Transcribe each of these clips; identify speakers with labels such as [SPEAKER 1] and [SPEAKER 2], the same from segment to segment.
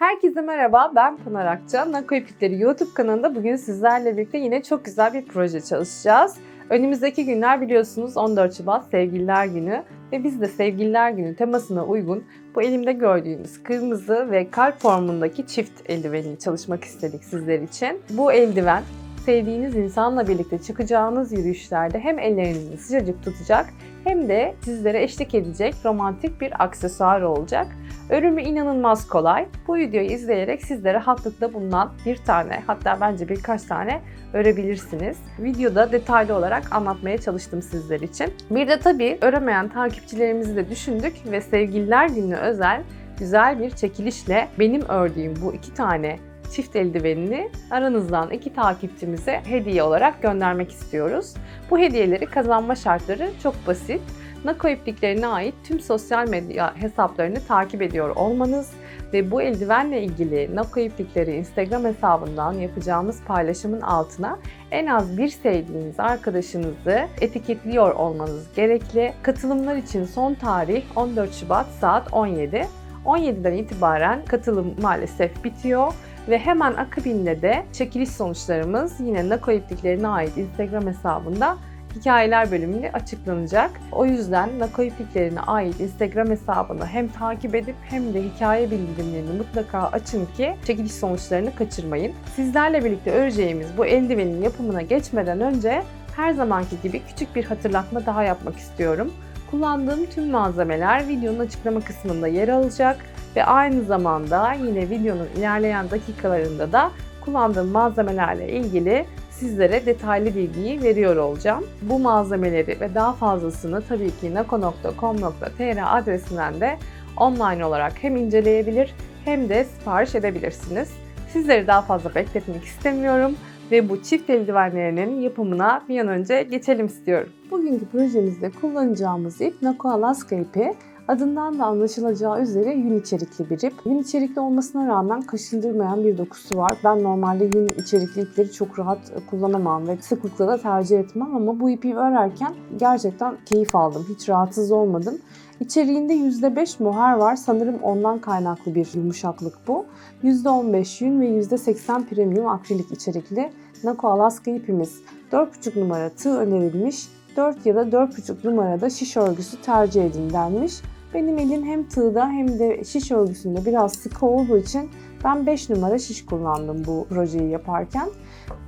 [SPEAKER 1] Herkese merhaba, ben Pınar Akça. Nako İplikleri YouTube kanalında bugün sizlerle birlikte yine çok güzel bir proje çalışacağız. Önümüzdeki günler biliyorsunuz 14 Şubat Sevgililer Günü ve biz de Sevgililer Günü temasına uygun bu elimde gördüğünüz kırmızı ve kalp formundaki çift eldiveni çalışmak istedik sizler için. Bu eldiven sevdiğiniz insanla birlikte çıkacağınız yürüyüşlerde hem ellerinizi sıcacık tutacak hem de sizlere eşlik edecek romantik bir aksesuar olacak. Örümü inanılmaz kolay. Bu videoyu izleyerek siz de rahatlıkla bundan bir tane, hatta bence birkaç tane örebilirsiniz. Videoda detaylı olarak anlatmaya çalıştım sizler için. Bir de tabii öremeyen takipçilerimizi de düşündük ve Sevgililer Günü'ne özel güzel bir çekilişle benim ördüğüm bu iki tane çift eldivenini aranızdan iki takipçimize hediye olarak göndermek istiyoruz. Bu hediyeleri kazanma şartları çok basit. Nako İpliklerine ait tüm sosyal medya hesaplarını takip ediyor olmanız ve bu eldivenle ilgili Nako İplikleri Instagram hesabından yapacağımız paylaşımın altına en az bir sevdiğiniz arkadaşınızı etiketliyor olmanız gerekli. Katılımlar için son tarih 14 Şubat saat 17. 17'den itibaren katılım maalesef bitiyor. Ve hemen akabinde de çekiliş sonuçlarımız yine Nako İpliklerine ait Instagram hesabında hikayeler bölümünde açıklanacak. O yüzden Nako İpliklerine ait Instagram hesabını hem takip edip hem de hikaye bildirimlerini mutlaka açın ki çekiliş sonuçlarını kaçırmayın. Sizlerle birlikte öreceğimiz bu eldivenin yapımına geçmeden önce her zamanki gibi küçük bir hatırlatma daha yapmak istiyorum. Kullandığım tüm malzemeler videonun açıklama kısmında yer alacak ve aynı zamanda yine videonun ilerleyen dakikalarında da kullandığım malzemelerle ilgili sizlere detaylı bilgiyi veriyor olacağım. Bu malzemeleri ve daha fazlasını tabii ki nako.com.tr adresinden de online olarak hem inceleyebilir hem de sipariş edebilirsiniz. Sizleri daha fazla bekletmek istemiyorum ve bu çift eldivenlerinin yapımına bir an önce geçelim istiyorum. Bugünkü projemizde kullanacağımız ip Nako Alaska ipi. Adından da anlaşılacağı üzere yün içerikli bir ip. Yün içerikli olmasına rağmen kaşındırmayan bir dokusu var. Ben normalde yün içerikli ipleri çok rahat kullanamam ve sıklıkla da tercih etmem ama bu ipi örerken gerçekten keyif aldım. Hiç rahatsız olmadım. İçeriğinde %5 mohair var. Sanırım ondan kaynaklı bir yumuşaklık bu. %15 yün ve %80 premium akrilik içerikli Nako Alaska ipimiz. 4,5 numara tığ önerilmiş. 4 ya da 4,5 numarada şiş örgüsü tercih edin denmiş. Benim elim hem tığda hem de şiş örgüsünde biraz sıkı olduğu için ben 5 numara şiş kullandım bu projeyi yaparken.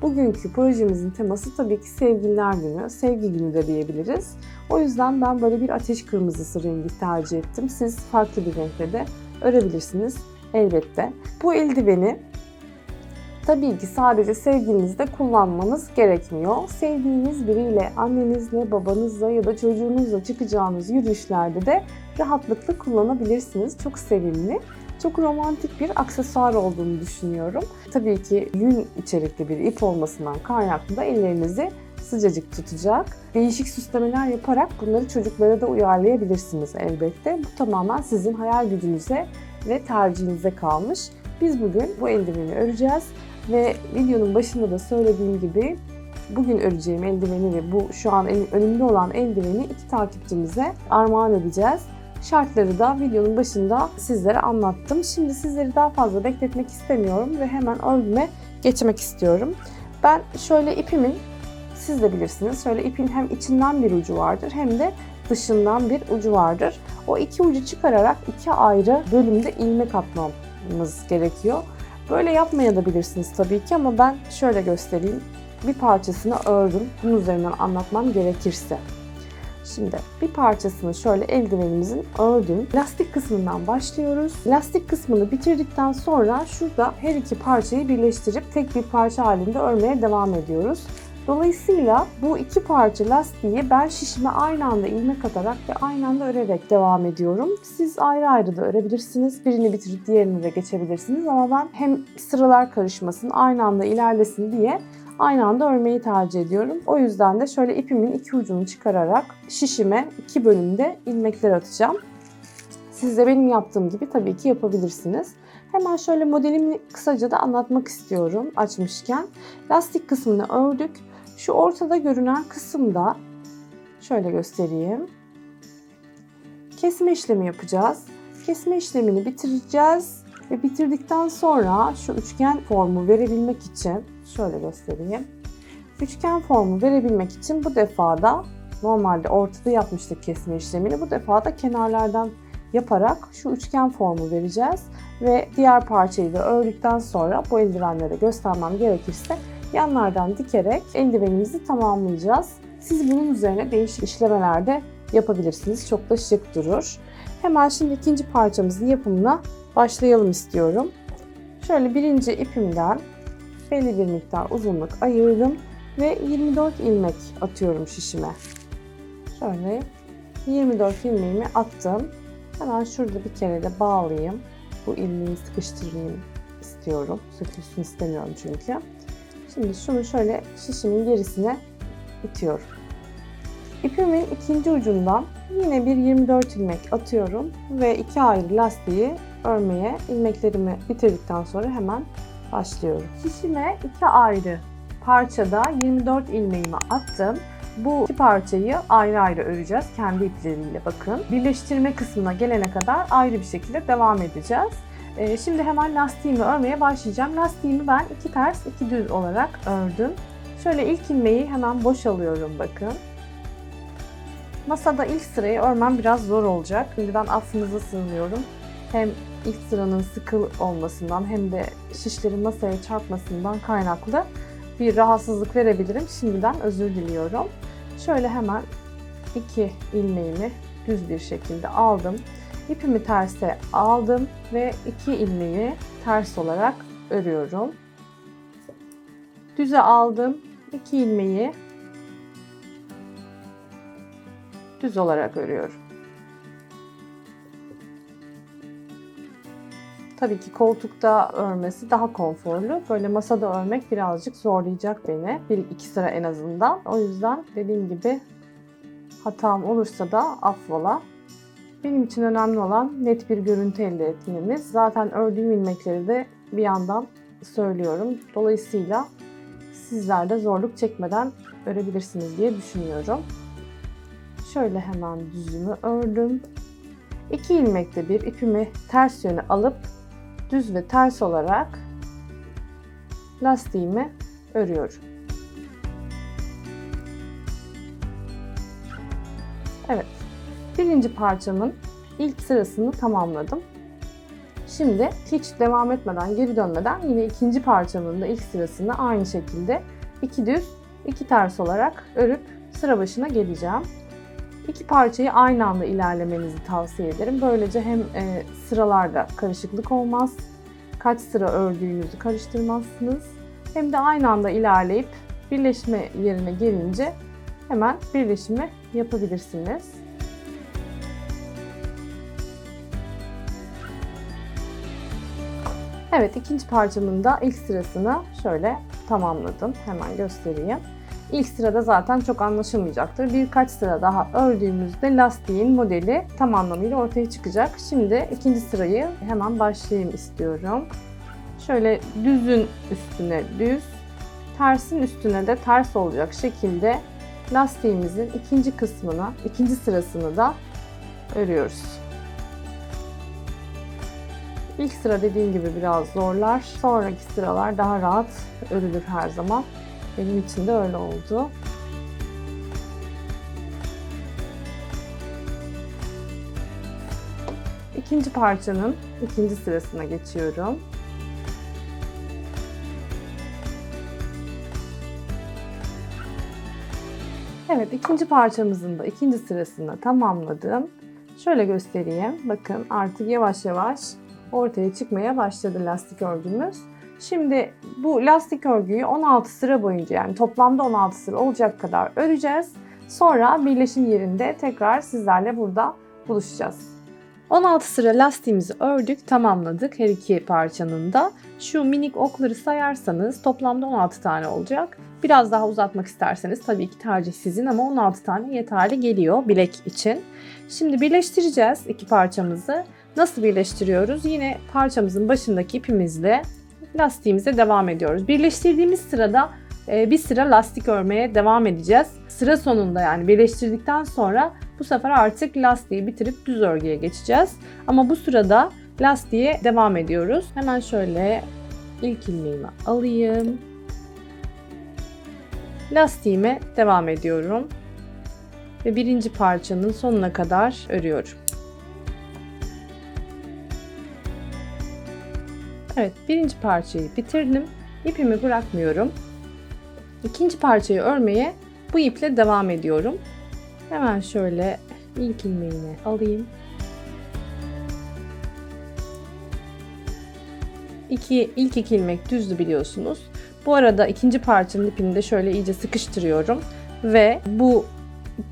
[SPEAKER 1] Bugünkü projemizin teması tabii ki Sevgililer Günü, Sevgi Günü de diyebiliriz. O yüzden ben böyle bir ateş kırmızısı rengi tercih ettim. Siz farklı bir renkle de örebilirsiniz elbette. Bu eldiveni tabii ki sadece sevgilinizde kullanmanız gerekmiyor. Sevdiğiniz biriyle, annenizle, babanızla ya da çocuğunuzla çıkacağınız yürüyüşlerde de rahatlıkla kullanabilirsiniz. Çok sevimli, çok romantik bir aksesuar olduğunu düşünüyorum. Tabii ki yün içerikli bir ip olmasından kaynaklı da ellerinizi sıcacık tutacak. Değişik süslemeler yaparak bunları çocuklara da uyarlayabilirsiniz elbette. Bu tamamen sizin hayal gücünüze ve tercihinize kalmış. Biz bugün bu eldiveni öreceğiz. Ve videonun başında da söylediğim gibi bugün öreceğim eldiveni ve bu şu an önümde olan eldiveni iki takipçimize armağan edeceğiz. Şartları da videonun başında sizlere anlattım. Şimdi sizleri daha fazla bekletmek istemiyorum ve hemen örgüme geçmek istiyorum. Ben şöyle ipimin, siz de bilirsiniz, şöyle ipin hem içinden bir ucu vardır hem de dışından bir ucu vardır. O iki ucu çıkararak iki ayrı bölümde ilmek atmamız gerekiyor. Böyle yapmayabilirsiniz tabii ki ama ben şöyle göstereyim. Bir parçasını ördüm. Bunun üzerinden anlatmam gerekirse. Şimdi bir parçasını şöyle eldivenimizin ördüm. Lastik kısmından başlıyoruz. Lastik kısmını bitirdikten sonra şurada her iki parçayı birleştirip tek bir parça halinde örmeye devam ediyoruz. Dolayısıyla bu iki parça lastiği ben şişime aynı anda ilmek atarak ve aynı anda örerek devam ediyorum. Siz ayrı ayrı da örebilirsiniz. Birini bitirip diğerini de geçebilirsiniz ama ben hem sıralar karışmasın, aynı anda ilerlesin diye aynı anda örmeyi tercih ediyorum. O yüzden de şöyle ipimin iki ucunu çıkararak şişime iki bölümde ilmekler atacağım. Siz de benim yaptığım gibi tabii ki yapabilirsiniz. Hemen şöyle modelimi kısaca da anlatmak istiyorum açmışken. Lastik kısmını ördük. Şu ortada görünen kısımda şöyle göstereyim. Kesme işlemi yapacağız. Kesme işlemini bitireceğiz Ve bitirdikten sonra şu üçgen formu verebilmek için şöyle göstereyim. Üçgen formu verebilmek için bu defada normalde ortada yapmıştık kesme işlemini. Bu defada kenarlardan yaparak şu üçgen formu vereceğiz. Ve diğer parçayı da ördükten sonra bu eldivenlere göstermem gerekirse yanlardan dikerek eldivenimizi tamamlayacağız. Siz bunun üzerine değişik işlemeler de yapabilirsiniz. Çok da şık durur. Hemen şimdi ikinci parçamızın yapımına başlayalım istiyorum. Şöyle birinci ipimden belli bir miktar uzunluk ayırdım ve 24 ilmek atıyorum şişime. Şöyle 24 ilmeğimi attım. Hemen şurada bir kere de bağlayayım. Bu ilmeği sıkıştırayım istiyorum. Sökülsün istemiyorum çünkü. Şimdi şunu şöyle şişimin gerisine itiyorum. İpimin ikinci ucundan yine bir 24 ilmek atıyorum ve iki ayrı lastiği örmeye ilmeklerimi bitirdikten sonra hemen başlıyorum. Şişime iki ayrı parçada 24 ilmeğimi attım. Bu iki parçayı ayrı ayrı öreceğiz kendi ipleriyle bakın. Birleştirme kısmına gelene kadar ayrı bir şekilde devam edeceğiz. Şimdi hemen lastiğimi örmeye başlayacağım. Lastiğimi ben iki ters iki düz olarak ördüm. Şöyle ilk ilmeği hemen boş alıyorum bakın. Masada ilk sırayı örmem biraz zor olacak. Şimdiden affınıza sığınıyorum. Hem ilk sıranın sıkı olmasından hem de şişlerin masaya çarpmasından kaynaklı bir rahatsızlık verebilirim. Şimdiden özür diliyorum. Şöyle hemen iki ilmeğimi düz bir şekilde aldım. İpimi terse aldım ve iki ilmeği ters olarak örüyorum. Düze aldım. İki ilmeği düz olarak örüyorum. Tabii ki koltukta örmesi daha konforlu. Böyle masada örmek birazcık zorlayacak beni. Bir iki sıra en azından. O yüzden dediğim gibi hatam olursa da affola. Benim için önemli olan net bir görüntü elde etmemiz. Zaten ördüğüm ilmekleri de bir yandan söylüyorum. Dolayısıyla sizler de zorluk çekmeden örebilirsiniz diye düşünüyorum. Şöyle hemen düzümü ördüm. İki ilmekte bir ipimi ters yöne alıp düz ve ters olarak lastiğimi örüyorum. Evet, birinci parçamın ilk sırasını tamamladım. Şimdi hiç devam etmeden, geri dönmeden yine ikinci parçamın da ilk sırasını aynı şekilde iki düz, iki ters olarak örüp sıra başına geleceğim. İki parçayı aynı anda ilerlemenizi tavsiye ederim. Böylece hem sıralarda karışıklık olmaz, kaç sıra ördüğünüzü karıştırmazsınız. Hem de aynı anda ilerleyip birleşme yerine gelince hemen birleşimi yapabilirsiniz. Evet, ikinci parçamın da ilk sırasını şöyle tamamladım. Hemen göstereyim. İlk sırada zaten çok anlaşılmayacaktır. Birkaç sıra daha ördüğümüzde lastiğin modeli tam anlamıyla ortaya çıkacak. Şimdi ikinci sırayı hemen başlayayım istiyorum. Şöyle düzün üstüne düz, tersin üstüne de ters olacak şekilde lastiğimizin ikinci kısmını, ikinci sırasını da örüyoruz. İlk sıra dediğim gibi biraz zorlar. Sonraki sıralar daha rahat örülür her zaman. Benim için de öyle oldu. İkinci parçanın ikinci sırasına geçiyorum. Evet, ikinci parçamızın da ikinci sırasını tamamladım. Şöyle göstereyim. Bakın artık yavaş yavaş ortaya çıkmaya başladı lastik örgümüz. Şimdi bu lastik örgüyü 16 sıra boyunca, yani toplamda 16 sıra olacak kadar öreceğiz. Sonra birleşim yerinde tekrar sizlerle burada buluşacağız. 16 sıra lastiğimizi ördük, tamamladık her iki parçanın da. Şu minik okları sayarsanız toplamda 16 tane olacak. Biraz daha uzatmak isterseniz tabii ki tercih sizin ama 16 tane yeterli geliyor bilek için. Şimdi birleştireceğiz iki parçamızı. Nasıl birleştiriyoruz? Yine parçamızın başındaki ipimizle lastiğimize devam ediyoruz. Birleştirdiğimiz sırada bir sıra lastik örmeye devam edeceğiz. Sıra sonunda, yani birleştirdikten sonra bu sefer artık lastiği bitirip düz örgüye geçeceğiz. Ama bu sırada lastiğe devam ediyoruz. Hemen şöyle ilk ilmeğimi alayım. Lastiğime devam ediyorum. Ve birinci parçanın sonuna kadar örüyorum. Evet, birinci parçayı bitirdim. İpimi bırakmıyorum. İkinci parçayı örmeye bu iple devam ediyorum. Hemen şöyle ilk ilmeğini alayım. İlk iki ilmek düzdü biliyorsunuz. Bu arada ikinci parçanın ipini de şöyle iyice sıkıştırıyorum. Ve bu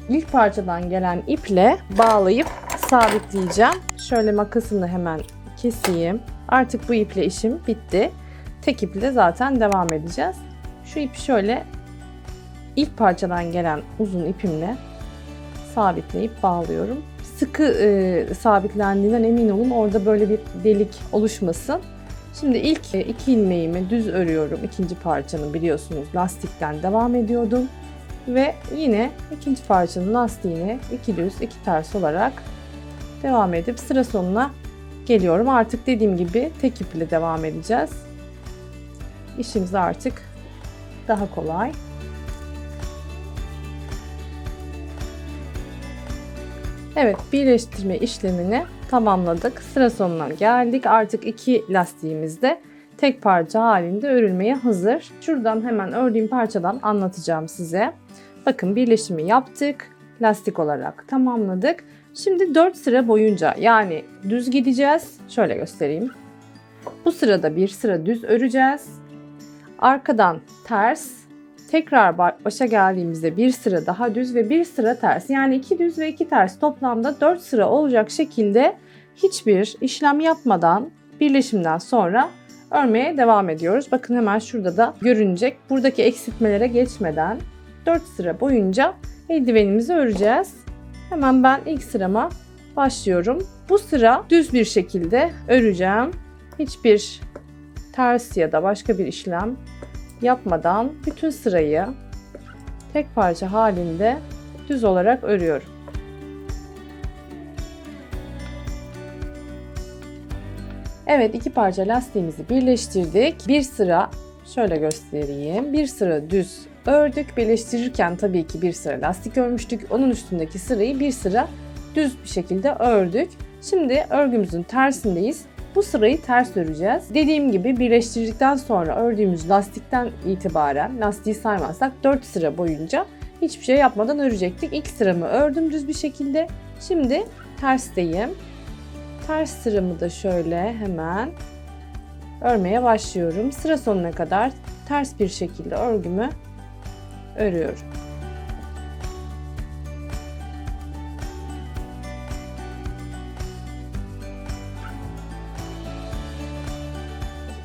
[SPEAKER 1] ilk parçadan gelen iple bağlayıp sabitleyeceğim. Şöyle makasını hemen keseyim. Artık bu iple işim bitti. Tek iple zaten devam edeceğiz. Şu ipi şöyle ilk parçadan gelen uzun ipimle sabitleyip bağlıyorum. Sıkı sabitlendiğinden emin olun. Orada böyle bir delik oluşmasın. Şimdi ilk iki ilmeğimi düz örüyorum. İkinci parçanın biliyorsunuz lastikten devam ediyordum. Ve yine ikinci parçanın lastiğini iki düz iki ters olarak devam edip sıra sonuna geliyorum. Artık dediğim gibi tek ip ile devam edeceğiz. İşimiz artık daha kolay. Evet, birleştirme işlemini tamamladık. Sıra sonuna geldik. Artık iki lastiğimiz de tek parça halinde örülmeye hazır. Şuradan hemen ördüğüm parçadan anlatacağım size. Bakın birleşimi yaptık. Lastik olarak tamamladık. Şimdi 4 sıra boyunca yani düz gideceğiz. Şöyle göstereyim. Bu sırada bir sıra düz öreceğiz. Arkadan ters. Tekrar başa geldiğimizde bir sıra daha düz ve bir sıra ters. Yani 2 düz ve 2 ters toplamda 4 sıra olacak şekilde hiçbir işlem yapmadan birleşimden sonra örmeye devam ediyoruz. Bakın hemen şurada da görünecek. Buradaki eksiltmelere geçmeden 4 sıra boyunca eldivenimizi öreceğiz. Hemen ben ilk sırama başlıyorum. Bu sıra düz bir şekilde öreceğim. Hiçbir ters ya da başka bir işlem yapmadan bütün sırayı tek parça halinde düz olarak örüyorum. Evet, iki parça lastiğimizi birleştirdik. Bir sıra şöyle göstereyim. Bir sıra düz ördük. Birleştirirken tabii ki bir sıra lastik örmüştük. Onun üstündeki sırayı bir sıra düz bir şekilde ördük. Şimdi örgümüzün tersindeyiz. Bu sırayı ters öreceğiz. Dediğim gibi birleştirdikten sonra ördüğümüz lastikten itibaren, lastiği saymazsak 4 sıra boyunca hiçbir şey yapmadan örecektik. İlk sıramı ördüm düz bir şekilde. Şimdi tersteyim. Ters sıramı da şöyle hemen örmeye başlıyorum. Sıra sonuna kadar ters bir şekilde örgümü örüyorum.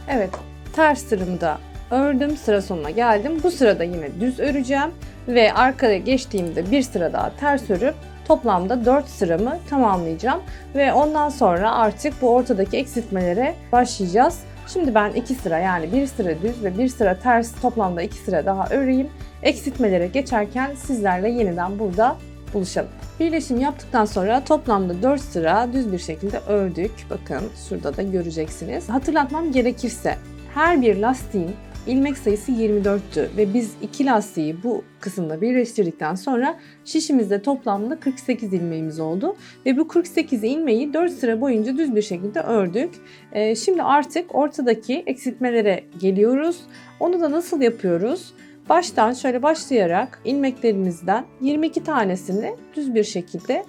[SPEAKER 1] Evet, ters sıramı da ördüm. Sıra sonuna geldim. Bu sırada yine düz öreceğim ve arkaya geçtiğimde bir sıra daha ters örüp toplamda 4 sıramı tamamlayacağım ve ondan sonra artık bu ortadaki eksiltmelere başlayacağız. Şimdi ben 2 sıra yani bir sıra düz ve bir sıra ters toplamda 2 sıra daha öreyim. Eksiltmelere geçerken sizlerle yeniden burada buluşalım. Birleşim yaptıktan sonra toplamda 4 sıra düz bir şekilde ördük. Bakın şurada da göreceksiniz. Hatırlatmam gerekirse her bir lastiğin ilmek sayısı 24'tü ve biz iki lastiği bu kısımda birleştirdikten sonra şişimizde toplamda 48 ilmeğimiz oldu ve bu 48 ilmeği 4 sıra boyunca düz bir şekilde ördük. Şimdi artık ortadaki eksiltmelere geliyoruz. Onu da nasıl yapıyoruz? Baştan şöyle başlayarak ilmeklerimizden 22 tanesini düz bir şekilde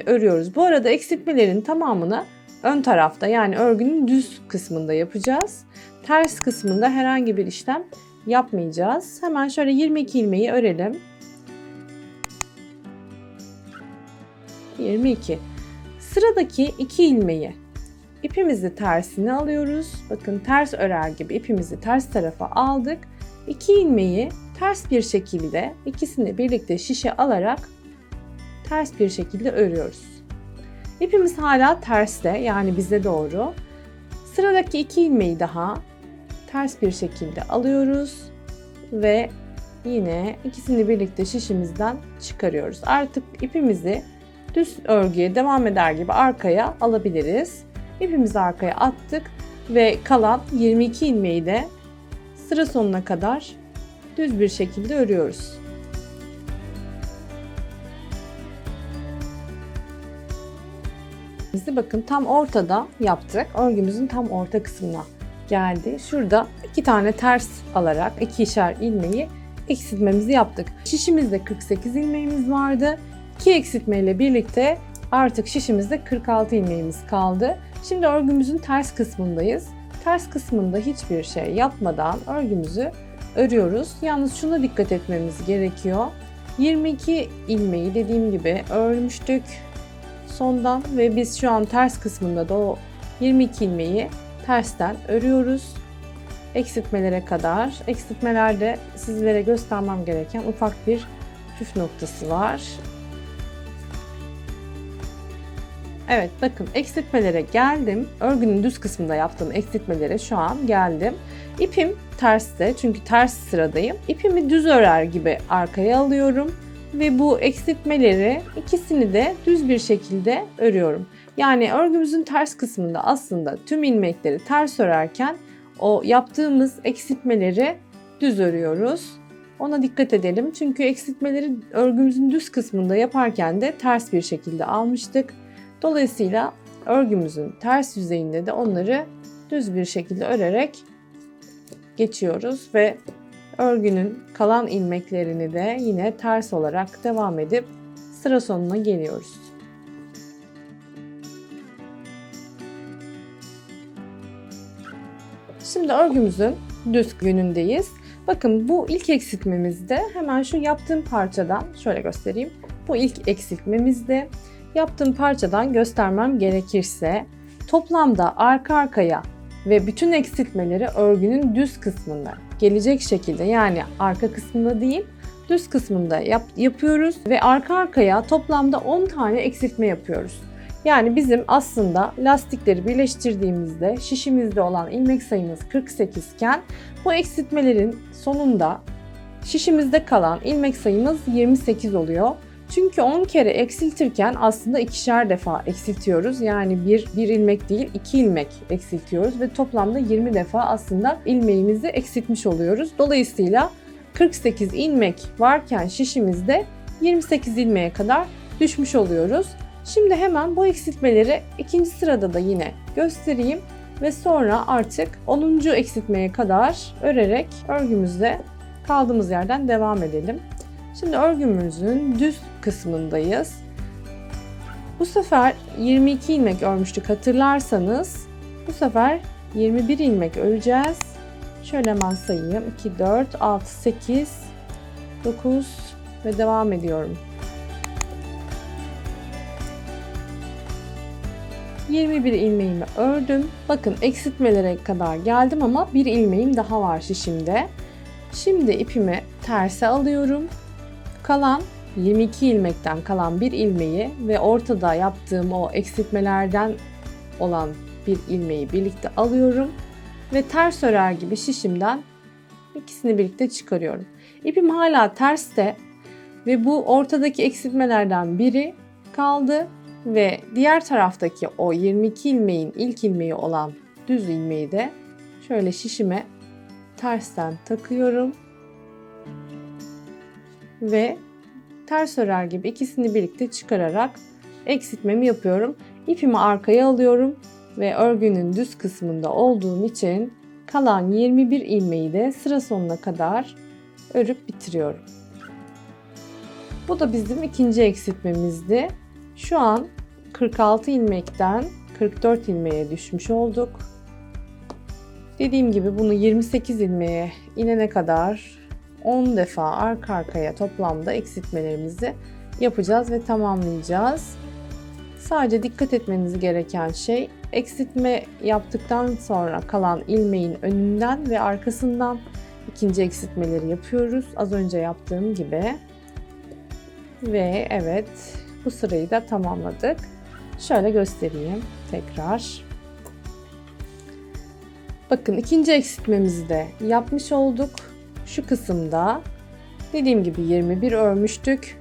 [SPEAKER 1] örüyoruz. Bu arada eksiltmelerin tamamını ön tarafta yani örgünün düz kısmında yapacağız. Ters kısmında herhangi bir işlem yapmayacağız. Hemen şöyle 22 ilmeği örelim. 22. Sıradaki 2 ilmeği ipimizi tersine alıyoruz. Bakın ters örer gibi ipimizi ters tarafa aldık. 2 ilmeği ters bir şekilde ikisini birlikte şişe alarak ters bir şekilde örüyoruz. İpimiz hala terste yani bize doğru. Sıradaki 2 ilmeği daha ters bir şekilde alıyoruz ve yine ikisini birlikte şişimizden çıkarıyoruz. Artık ipimizi düz örgüye devam eder gibi arkaya alabiliriz. İpimizi arkaya attık ve kalan 22 ilmeği de sıra sonuna kadar düz bir şekilde örüyoruz. Bakın tam ortada yaptık. Örgümüzün tam orta kısmına geldi. Şurada 2 tane ters alarak 2'şer ilmeği eksiltmemizi yaptık. Şişimizde 48 ilmeğimiz vardı. 2 eksiltme ile birlikte artık şişimizde 46 ilmeğimiz kaldı. Şimdi örgümüzün ters kısmındayız. Ters kısmında hiçbir şey yapmadan örgümüzü örüyoruz. Yalnız şuna dikkat etmemiz gerekiyor. 22 ilmeği dediğim gibi örmüştük sondan ve biz şu an ters kısmında da o 22 ilmeği tersten örüyoruz. Eksiltmelere kadar. Eksiltmelerde sizlere göstermem gereken ufak bir püf noktası var. Evet, bakın eksiltmelere geldim. Örgünün düz kısmında yaptığım eksiltmelere şu an geldim. İpim terste çünkü ters sıradayım. İpimi düz örer gibi arkaya alıyorum ve bu eksiltmeleri ikisini de düz bir şekilde örüyorum. Yani örgümüzün ters kısmında aslında tüm ilmekleri ters örerken o yaptığımız eksiltmeleri düz örüyoruz. Ona dikkat edelim çünkü eksiltmeleri örgümüzün düz kısmında yaparken de ters bir şekilde almıştık. Dolayısıyla örgümüzün ters yüzeyinde de onları düz bir şekilde örerek geçiyoruz ve örgünün kalan ilmeklerini de yine ters olarak devam edip sıra sonuna geliyoruz. Şimdi örgümüzün düz yönündeyiz. Bakın bu ilk eksiltmemizde hemen şu yaptığım parçadan şöyle göstereyim. Bu ilk eksiltmemizde yaptığım parçadan göstermem gerekirse toplamda arka arkaya ve bütün eksiltmeleri örgünün düz kısmında gelecek şekilde, yani arka kısmında değil düz kısmında yapıyoruz ve arka arkaya toplamda 10 tane eksiltme yapıyoruz. Yani bizim aslında lastikleri birleştirdiğimizde şişimizde olan ilmek sayımız 48 iken bu eksiltmelerin sonunda şişimizde kalan ilmek sayımız 28 oluyor. Çünkü 10 kere eksiltirken aslında 2'şer defa eksiltiyoruz. Yani bir ilmek değil 2 ilmek eksiltiyoruz ve toplamda 20 defa aslında ilmeğimizi eksiltmiş oluyoruz. Dolayısıyla 48 ilmek varken şişimizde 28 ilmeğe kadar düşmüş oluyoruz. Şimdi hemen bu eksiltmeleri ikinci sırada da yine göstereyim ve sonra artık 10. eksiltmeye kadar örerek örgümüzde kaldığımız yerden devam edelim. Şimdi örgümüzün düz kısmındayız. Bu sefer 22 ilmek örmüştük hatırlarsanız. Bu sefer 21 ilmek öreceğiz. Şöyle hemen sayayım. 2, 4, 6, 8, 9 ve devam ediyorum. 21 ilmeğimi ördüm. Bakın eksiltmelere kadar geldim ama bir ilmeğim daha var şişimde. Şimdi ipimi terse alıyorum. Kalan 22 ilmekten kalan bir ilmeği ve ortada yaptığım o eksiltmelerden olan bir ilmeği birlikte alıyorum ve ters örer gibi şişimden ikisini birlikte çıkarıyorum. İpim hala terste ve bu ortadaki eksiltmelerden biri kaldı ve diğer taraftaki o 22 ilmeğin ilk ilmeği olan düz ilmeği de şöyle şişime tersten takıyorum. Ve ters örer gibi ikisini birlikte çıkararak eksiltmemi yapıyorum. İpimi arkaya alıyorum ve örgünün düz kısmında olduğum için kalan 21 ilmeği de sıra sonuna kadar örüp bitiriyorum. Bu da bizim ikinci eksiltmemizdi. Şu an 46 ilmekten 44 ilmeğe düşmüş olduk. Dediğim gibi bunu 28 ilmeğe inene kadar 10 defa arka arkaya toplamda eksiltmelerimizi yapacağız ve tamamlayacağız. Sadece dikkat etmeniz gereken şey eksiltme yaptıktan sonra kalan ilmeğin önünden ve arkasından ikinci eksiltmeleri yapıyoruz. Az önce yaptığım gibi. Ve evet, bu sırayı da tamamladık. Şöyle göstereyim tekrar. Bakın ikinci eksiltmemizi de yapmış olduk. Şu kısımda dediğim gibi 21 örmüştük.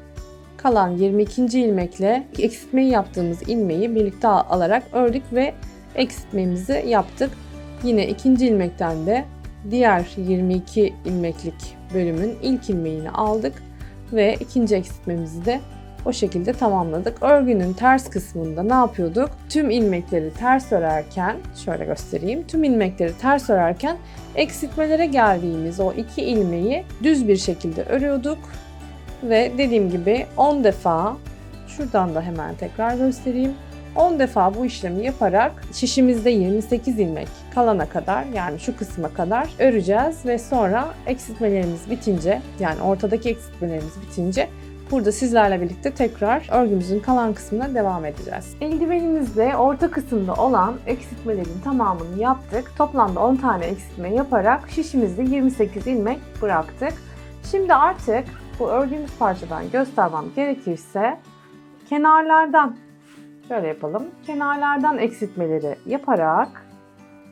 [SPEAKER 1] Kalan 22. ilmekle eksiltmeyi yaptığımız ilmeği birlikte alarak ördük ve eksiltmemizi yaptık. Yine ikinci ilmekten de diğer 22 ilmeklik bölümün ilk ilmeğini aldık ve ikinci eksiltmemizi de o şekilde tamamladık. Örgünün ters kısmında ne yapıyorduk? Tüm ilmekleri ters örerken, şöyle göstereyim. Tüm ilmekleri ters örerken eksiltmelere geldiğimiz o iki ilmeği düz bir şekilde örüyorduk. Ve dediğim gibi 10 defa, şuradan da hemen tekrar göstereyim. 10 defa bu işlemi yaparak şişimizde 28 ilmek kalana kadar, yani şu kısma kadar öreceğiz ve sonra eksiltmelerimiz bitince, yani ortadaki eksiltmelerimiz bitince burada sizlerle birlikte tekrar örgümüzün kalan kısmına devam edeceğiz. Eldivenimizde orta kısımda olan eksiltmelerin tamamını yaptık. Toplamda 10 tane eksiltme yaparak şişimizde 28 ilmek bıraktık. Şimdi artık bu ördüğümüz parçadan göstermem gerekirse kenarlardan, şöyle yapalım. Kenarlardan eksiltmeleri yaparak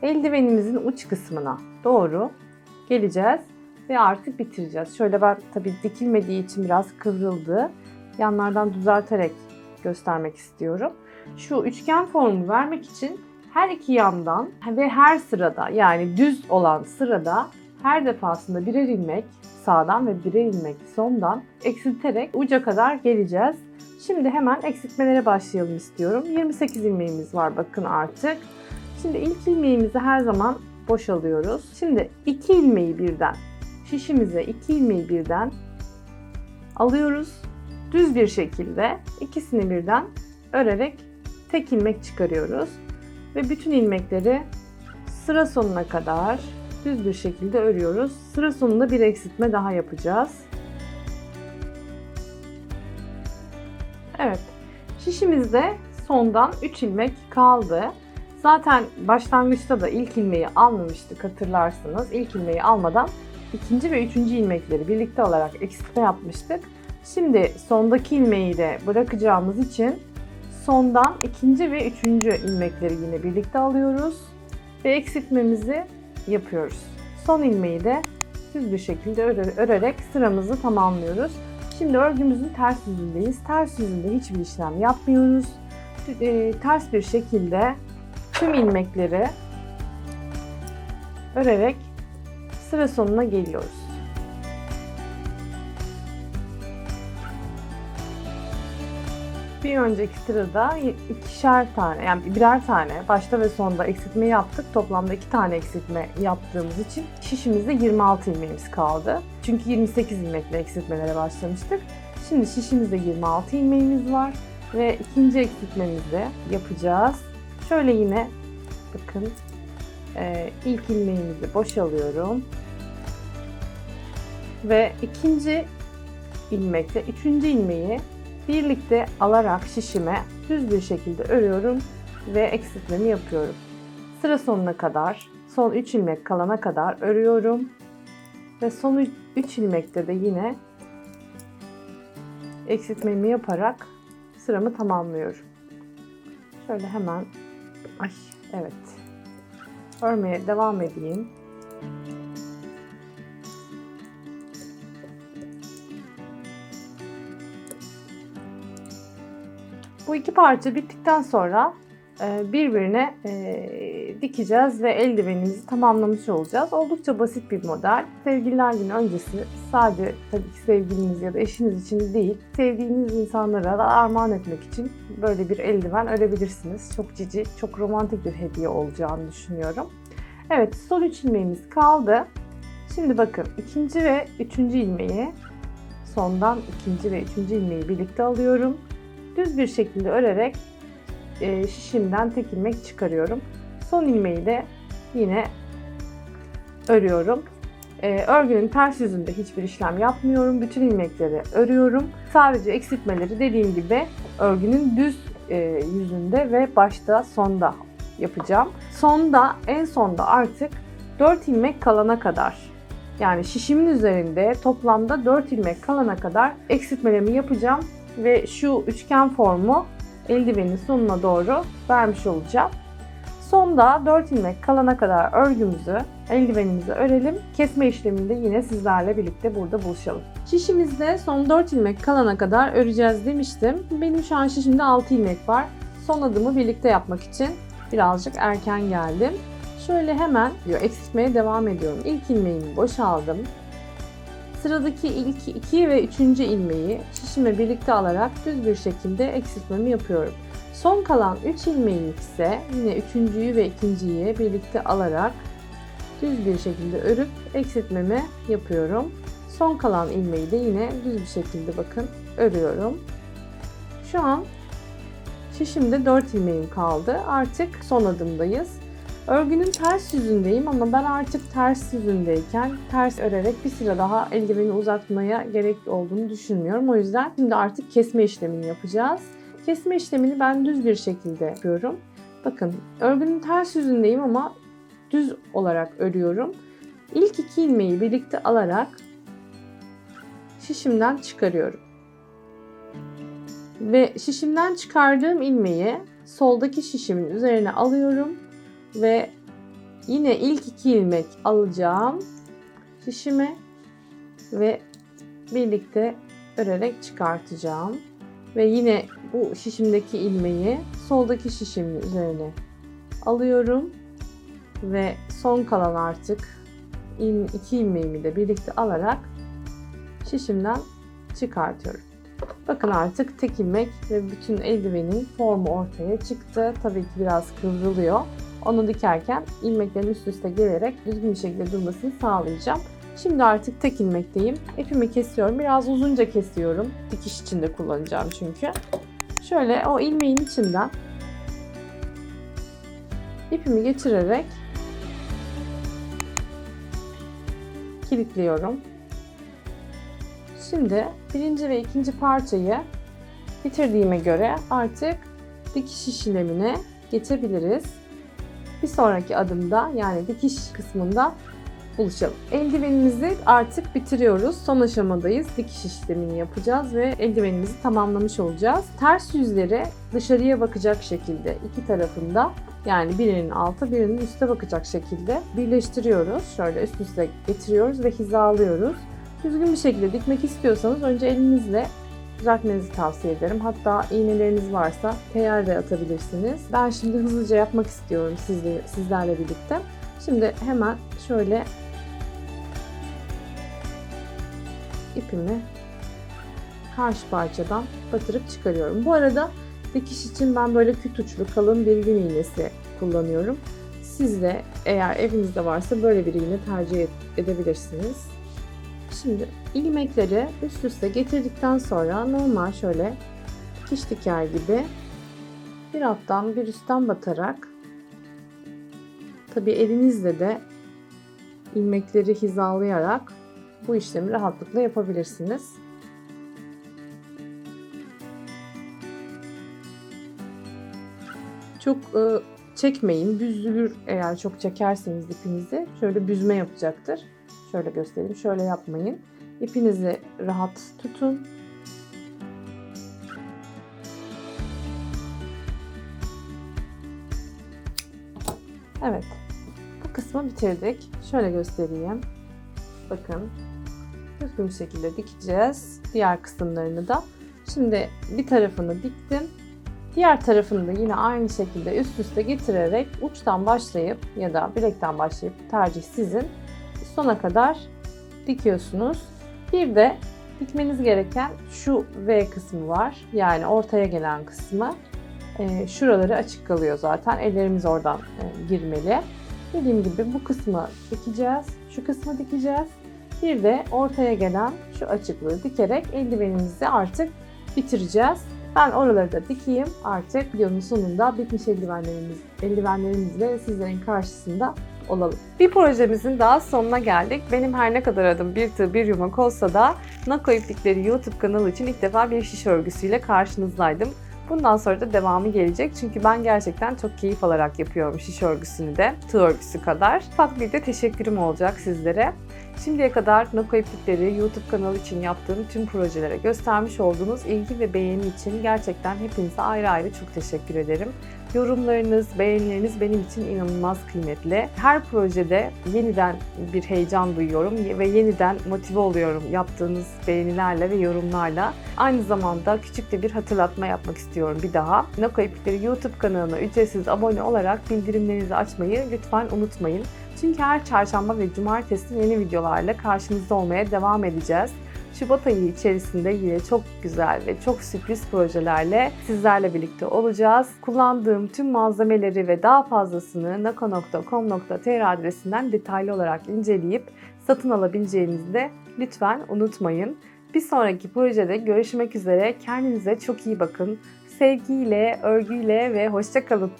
[SPEAKER 1] eldivenimizin uç kısmına doğru geleceğiz ve artık bitireceğiz. Şöyle ben tabii dikilmediği için biraz kıvrıldı. Yanlardan düzelterek göstermek istiyorum. Şu üçgen formu vermek için her iki yandan ve her sırada, yani düz olan sırada her defasında birer ilmek sağdan ve birer ilmek sondan eksilterek uca kadar geleceğiz. Şimdi hemen eksiltmelere başlayalım istiyorum. 28 ilmeğimiz var bakın artık. Şimdi ilk ilmeğimizi her zaman boşalıyoruz. Şimdi 2 ilmeği birden, şişimize 2 ilmeği birden alıyoruz. Düz bir şekilde ikisini birden örerek tek ilmek çıkarıyoruz. Ve bütün ilmekleri sıra sonuna kadar düz bir şekilde örüyoruz. Sıra sonunda bir eksiltme daha yapacağız. Evet, şişimizde sondan 3 ilmek kaldı. Zaten başlangıçta da ilk ilmeği almamıştık, hatırlarsınız. İlk ilmeği almadan ikinci ve üçüncü ilmekleri birlikte olarak eksiltme yapmıştık. Şimdi sondaki ilmeği de bırakacağımız için sondan ikinci ve üçüncü ilmekleri yine birlikte alıyoruz ve eksiltmemizi yapıyoruz. Son ilmeği de düz bir şekilde örerek sıramızı tamamlıyoruz. Şimdi örgümüzün ters yüzündeyiz. Ters yüzünde hiçbir işlem yapmıyoruz. Ters bir şekilde tüm ilmekleri örerek sıra sonuna geliyoruz. Bir önceki sırada ikişer tane, yani birer tane başta ve sonda eksiltme yaptık. Toplamda 2 tane eksiltme yaptığımız için şişimizde 26 ilmeğimiz kaldı. Çünkü 28 ilmekle eksiltmelere başlamıştık. Şimdi şişimizde 26 ilmeğimiz var ve ikinci eksiltmemizi yapacağız. Şöyle yine bakın ilk ilmeğimizi boşalıyorum ve ikinci ilmekle üçüncü ilmeği birlikte alarak şişime düz bir şekilde örüyorum ve eksiltmemi yapıyorum. Sıra sonuna kadar, son 3 ilmek kalana kadar örüyorum ve son 3 ilmekte de yine eksiltmemi yaparak sıramı tamamlıyorum. Şöyle hemen, evet, örmeye devam edeyim. Bu iki parça bittikten sonra birbirine dikeceğiz ve eldivenimizi tamamlamış olacağız. Oldukça basit bir model. Sevgililer Günü öncesi sadece tabii ki sevgiliniz ya da eşiniz için değil, sevdiğiniz insanlara da armağan etmek için böyle bir eldiven örebilirsiniz. Çok cici, çok romantik bir hediye olacağını düşünüyorum. Evet, son 3 ilmeğimiz kaldı. Şimdi bakın ikinci ve üçüncü ilmeği, sondan ikinci ve üçüncü ilmeği birlikte alıyorum. Düz bir şekilde örerek şişimden tek ilmek çıkarıyorum. Son ilmeği de yine örüyorum. Örgünün ters yüzünde hiçbir işlem yapmıyorum. Bütün ilmekleri örüyorum. Sadece eksiltmeleri dediğim gibi örgünün düz yüzünde ve başta, sonda yapacağım. En sonda artık 4 ilmek kalana kadar, yani şişimin üzerinde toplamda 4 ilmek kalana kadar eksiltmelerimi yapacağım ve şu üçgen formu eldivenin sonuna doğru vermiş olacağım. Sonda 4 ilmek kalana kadar örgümüzü, eldivenimizi örelim. Kesme işleminde yine sizlerle birlikte burada buluşalım. Şişimizde son 4 ilmek kalana kadar öreceğiz demiştim. Benim şu an şişimde 6 ilmek var. Son adımı birlikte yapmak için birazcık erken geldim. Şöyle hemen eksiltmeye devam ediyorum. İlk ilmeğimi boşaldım. Sıradaki ilk 2 ve 3. ilmeği şişime birlikte alarak düz bir şekilde eksiltmemi yapıyorum. Son kalan 3 ilmeği ise yine 3.'yü ve 2.'yi birlikte alarak düz bir şekilde örüp eksiltmemi yapıyorum. Son kalan ilmeği de yine düz bir şekilde bakın örüyorum. Şu an şişimde 4 ilmeğim kaldı. Artık son adımdayız. Örgünün ters yüzündeyim ama ben artık ters yüzündeyken ters örerek bir sıra daha eldiveni uzatmaya gerek olduğunu düşünmüyorum. O yüzden şimdi artık kesme işlemini yapacağız. Kesme işlemini ben düz bir şekilde yapıyorum. Bakın örgünün ters yüzündeyim ama düz olarak örüyorum. İlk 2 ilmeği birlikte alarak şişimden çıkarıyorum. Ve şişimden çıkardığım ilmeği soldaki şişimin üzerine alıyorum. Ve yine ilk 2 ilmek alacağım şişime ve birlikte örerek çıkartacağım. Ve yine bu şişimdeki ilmeği soldaki şişimin üzerine alıyorum. Ve son kalan artık 2 ilmeğimi de birlikte alarak şişimden çıkartıyorum. Bakın artık tek ilmek ve bütün eldivenin formu ortaya çıktı. Tabii ki biraz kıvrılıyor. Onu dikerken ilmeklerin üst üste gelerek düzgün bir şekilde durmasını sağlayacağım. Şimdi artık tek ilmekteyim. İpimi kesiyorum. Biraz uzunca kesiyorum. Dikiş için de kullanacağım çünkü. Şöyle o ilmeğin içinden ipimi geçirerek kilitliyorum. Şimdi birinci ve ikinci parçayı bitirdiğime göre artık dikiş işlemine geçebiliriz. Bir sonraki adımda yani dikiş kısmında buluşalım. Eldivenimizi artık bitiriyoruz. Son aşamadayız. Dikiş işlemini yapacağız ve eldivenimizi tamamlamış olacağız. Ters yüzleri dışarıya bakacak şekilde iki tarafında yani birinin alta birinin üste bakacak şekilde birleştiriyoruz. Şöyle üst üste getiriyoruz ve hizalıyoruz. Düzgün bir şekilde dikmek istiyorsanız önce elinizle düzeltmenizi tavsiye ederim. Hatta iğneleriniz varsa teyer de atabilirsiniz. Ben şimdi hızlıca yapmak istiyorum sizlerle birlikte. Şimdi hemen şöyle ipimi karşı parçadan batırıp çıkarıyorum. Bu arada dikiş için ben böyle küt uçlu kalın bir yün iğnesi kullanıyorum. Siz de eğer evinizde varsa böyle bir iğne tercih edebilirsiniz. Şimdi ilmekleri üst üste getirdikten sonra normal şöyle dikiş diker gibi bir alttan bir üstten batarak tabii elinizle de ilmekleri hizalayarak bu işlemi rahatlıkla yapabilirsiniz. Çok çekmeyin. Büzülür eğer çok çekerseniz ipinizi. Şöyle büzme yapacaktır. Şöyle göstereyim. Şöyle yapmayın. İpinizi rahat tutun. Evet. Bu kısmı bitirdik. Şöyle göstereyim. Bakın. Düzgün bir şekilde dikeceğiz. Diğer kısımlarını da. Şimdi bir tarafını diktim. Diğer tarafını da yine aynı şekilde üst üste getirerek uçtan başlayıp ya da bilekten başlayıp tercih sizin sona kadar dikiyorsunuz. Bir de dikmeniz gereken şu V kısmı var. Yani ortaya gelen kısmı. Şuraları açık kalıyor zaten. Ellerimiz oradan girmeli. Dediğim gibi bu kısmı dikeceğiz. Şu kısmı dikeceğiz. Bir de ortaya gelen şu açıklığı dikerek eldivenimizi artık bitireceğiz. Ben oraları da dikeyim. Artık videonun sonunda bitmiş eldivenlerimizle sizlerin karşısında olalım. Bir projemizin daha sonuna geldik. Benim her ne kadar adım bir tığ bir yumak olsa da Nako İplikleri YouTube kanalı için ilk defa bir şiş örgüsüyle karşınızdaydım. Bundan sonra da devamı gelecek. Çünkü ben gerçekten çok keyif alarak yapıyorum şiş örgüsünü de tığ örgüsü kadar. Ufak bir de teşekkürüm olacak sizlere. Şimdiye kadar Nako İplikleri YouTube kanalı için yaptığım tüm projelere göstermiş olduğunuz ilgi ve beğeni için gerçekten hepinize ayrı ayrı çok teşekkür ederim. Yorumlarınız, beğenileriniz benim için inanılmaz kıymetli. Her projede yeniden bir heyecan duyuyorum ve yeniden motive oluyorum yaptığınız beğenilerle ve yorumlarla. Aynı zamanda küçük de bir hatırlatma yapmak istiyorum bir daha. Nako İplikleri YouTube kanalına ücretsiz abone olarak bildirimlerinizi açmayı lütfen unutmayın. Çünkü her çarşamba ve cumartesi yeni videolarla karşınızda olmaya devam edeceğiz. Şubat ayı içerisinde yine çok güzel ve çok sürpriz projelerle sizlerle birlikte olacağız. Kullandığım tüm malzemeleri ve daha fazlasını nako.com.tr adresinden detaylı olarak inceleyip satın alabileceğinizi de lütfen unutmayın. Bir sonraki projede görüşmek üzere. Kendinize çok iyi bakın. Sevgiyle, örgüyle ve hoşça kalın.